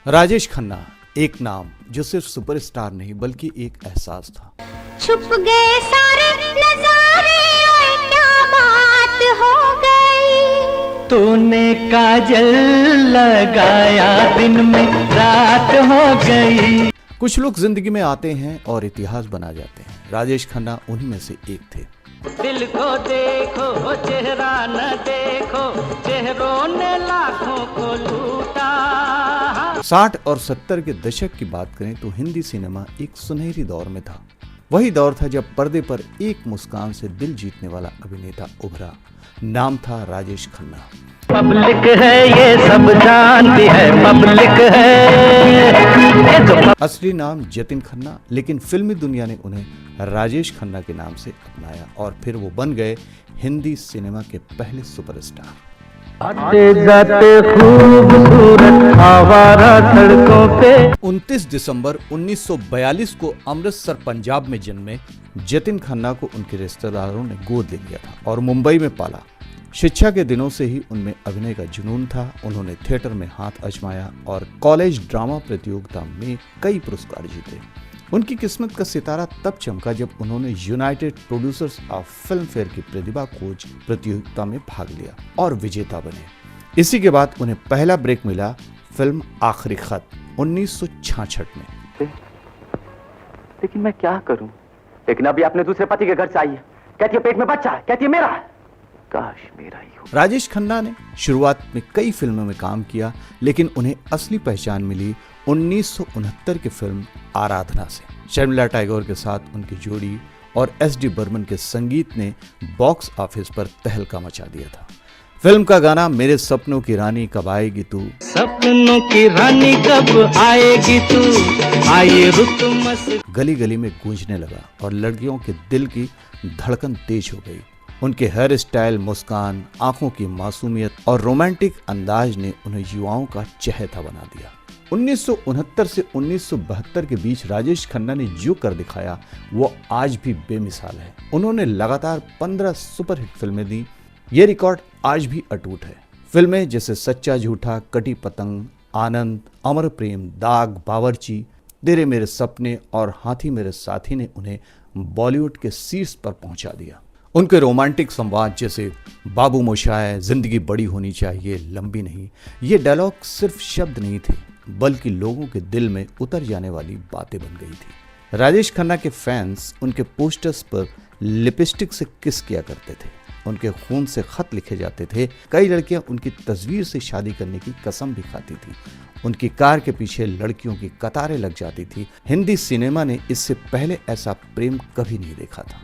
राजेश खन्ना एक नाम जो सिर्फ सुपरस्टार नहीं बल्कि एक एहसास था। छुप गए सारे नजारे, ओए क्या बात हो गई। तूने काजल लगाया दिन में रात हो गई। कुछ लोग जिंदगी में आते हैं और इतिहास बना जाते हैं। राजेश खन्ना उन्हीं में से एक थे। दिल को देखो चेहरा न देखो, चेहरों ने लाखों को लूटा। 60 और 70 के दशक की बात करें तो हिंदी सिनेमा एक सुनहरी दौर में था। वही दौर था जब पर्दे पर एक मुस्कान से दिल जीतने वाला अभिनेता उभरा। नाम था राजेश खन्ना। पब्लिक है ये सब जानती है, पब्लिक है। असली नाम जतिन खन्ना, लेकिन फिल्मी दुनिया ने उन्हें राजेश खन्ना के नाम से अपनाया और फिर वो बन गए हिंदी सिनेमा के पहले सुपरस्टार। आते जाते खूबसूरत आवारा सड़कों पे। 29 दिसंबर 1942 को अमृतसर पंजाब में जन्मे जतिन खन्ना को उनके रिश्तेदारों ने गोद ले लिया था और मुंबई में पाला। शिक्षा के दिनों से ही उनमें अभिनय का जुनून था। उन्होंने थिएटर में हाथ आजमाया और कॉलेज ड्रामा प्रतियोगिता में कई पुरस्कार जीते। उनकी किस्मत का सितारा तब चमका जब उन्होंने United producers of film fair की प्रतिभा खोज प्रतियोगिता में भाग लिया और विजेता बने। इसी के बाद उन्हें पहला ब्रेक मिला फिल्म आखिरी खत 1966 में। लेकिन मैं क्या करूं? लेकिन अभी अपने दूसरे पति के घर से आई है, कहती है पेट में बच्चा है, कहती है मेरा है। काश मेरा ही हो। राजेश खन्ना ने शुरुआत में कई फिल्मों में काम किया, लेकिन उन्हें असली पहचान मिली 1969 की फिल्म आराधना से। शर्मिला टैगोर के साथ उनकी जोड़ी और एस.डी. बर्मन के संगीत ने बॉक्स ऑफिस पर तहलका मचा दिया था। फिल्म का गाना मेरे सपनों की रानी कब आएगी तू, सपनों की रानी कब आएगी तू, आए रुत मस्त गली गली में गूंजने लगा और लड़कियों के दिल की धड़कन तेज हो गई। उनके हेयर स्टाइल, मुस्कान, आंखों की मासूमियत और रोमांटिक अंदाज ने उन्हें युवाओं का चहेता बना दिया। 1969 से 1972 के बीच राजेश खन्ना ने जो कर दिखाया वो आज भी बेमिसाल है। उन्होंने लगातार 15 सुपरहिट फिल्में दी। ये रिकॉर्ड आज भी अटूट है। फिल्में जैसे सच्चा झूठा, कटी पतंग, आनंद, अमर प्रेम, दाग, बावर्ची, तेरे मेरे सपने और हाथी मेरे साथी ने उन्हें बॉलीवुड के शीर्ष पर पहुंचा दिया। उनके रोमांटिक संवाद जैसे बाबू मोशाय, जिंदगी बड़ी होनी चाहिए, लंबी नहीं, ये डायलॉग सिर्फ शब्द नहीं थे बल्कि लोगों के दिल में उतर जाने वाली बातें बन गई थी। राजेश खन्ना के फैंस उनके पोस्टर्स पर लिपस्टिक से किस किया करते थे। उनके खून से खत लिखे जाते थे। कई लड़कियां उनकी तस्वीर से शादी करने की कसम भी खाती थी। उनकी कार के पीछे लड़कियों की कतारें लग जाती थी। हिंदी सिनेमा ने इससे पहले ऐसा प्रेम कभी नहीं देखा था।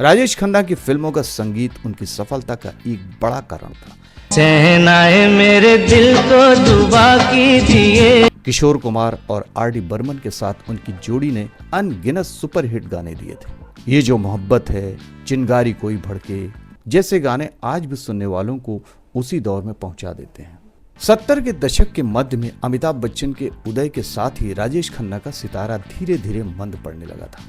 राजेश खन्ना की फिल्मों का संगीत उनकी सफलता का एक बड़ा कारण था। चैन आए मेरे दिल को दुबा कीजिए। किशोर कुमार और आर.डी. बर्मन के साथ उनकी जोड़ी ने अनगिनत सुपरहिट गाने दिए थे। ये जो मोहब्बत है, चिंगारी कोई भड़के जैसे गाने आज भी सुनने वालों को उसी दौर में पहुंचा देते हैं। 70 के दशक के मध्य में अमिताभ बच्चन के उदय के साथ ही राजेश खन्ना का सितारा धीरे धीरे मंद पड़ने लगा था।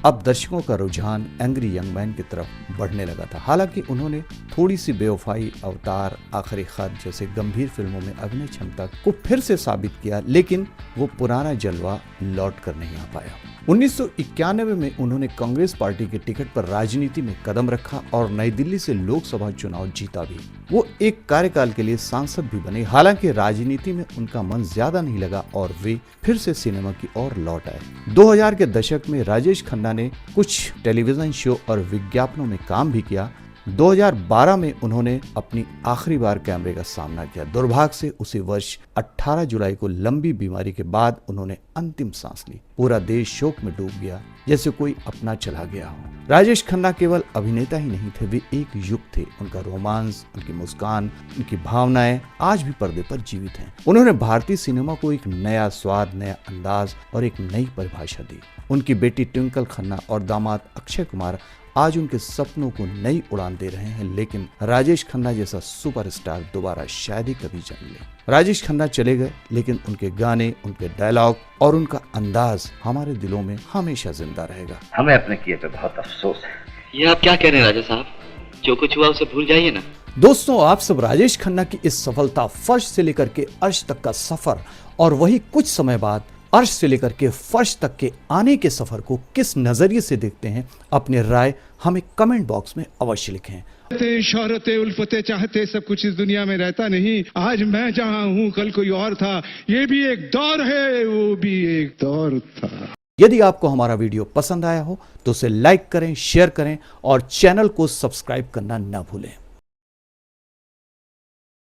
अब दर्शकों का रुझान एंग्री यंग मैन की तरफ बढ़ने लगा था। हालांकि उन्होंने थोड़ी सी बेवफाई, अवतार, आखिरी खत जैसे गंभीर फिल्मों में अभिनय क्षमता को फिर से साबित किया, लेकिन वो पुराना जलवा लौट कर नहीं आ पाया। 1991 में उन्होंने कांग्रेस पार्टी के टिकट पर राजनीति में कदम रखा और नई दिल्ली से लोकसभा चुनाव जीता भी। वो एक कार्यकाल के लिए सांसद भी बने। हालांकि राजनीति में उनका मन ज्यादा नहीं लगा और वे फिर से सिनेमा की ओर लौट आए। 2000 के दशक में राजेश खन्ना ने कुछ टेलीविजन शो और विज्ञापनों में काम भी किया। 2012 में उन्होंने अपनी आखिरी बार कैमरे का सामना किया। दुर्भाग्य से उसी वर्ष 18 जुलाई को लंबी बीमारी के बाद उन्होंने अंतिम सांस ली। पूरा देश शोक में डूब गया, जैसे कोई अपना चला गया हो। राजेश खन्ना केवल अभिनेता ही नहीं थे, वे एक युग थे। उनका रोमांस, उनकी मुस्कान, उनकी भावनाएं आज भी पर्दे पर जीवित हैं। उन्होंने भारतीय सिनेमा को एक नया स्वाद, नया अंदाज और एक नई परिभाषा दी। उनकी बेटी ट्विंकल खन्ना और दामाद अक्षय कुमार आज उनके सपनों को नई उड़ान दे रहे हैं, लेकिन राजेश खन्ना जैसा सुपरस्टार दोबारा शायद ही कभी जन्म ले। राजेश खन्ना चले गए, लेकिन उनके गाने, उनके डायलॉग और उनका अंदाज हमारे दिलों में हमेशा जिंदा रहेगा। हमें अपने किए पे बहुत अफसोस है। ये आप क्या कह रहे हैं राजा साहब? जो कुछ हुआ उसे भूल जाइए ना। दोस्तों, आप सब राजेश खन्ना की इस सफलता, फर्श से लेकर के अर्श तक का सफर और वही कुछ समय बाद अर्श से लेकर के फर्श तक के आने के सफर को किस नजरिए से देखते हैं, अपनी राय हमें कमेंट बॉक्स में अवश्य लिखें। शोहरते उल्फते चाहते सब कुछ इस दुनिया में रहता नहीं। आज मैं जहां हूं कल कोई और था। ये भी एक दौर है, वो भी एक दौर था। यदि आपको हमारा वीडियो पसंद आया हो तो उसे लाइक करें, शेयर करें और चैनल को सब्सक्राइब करना न भूलें।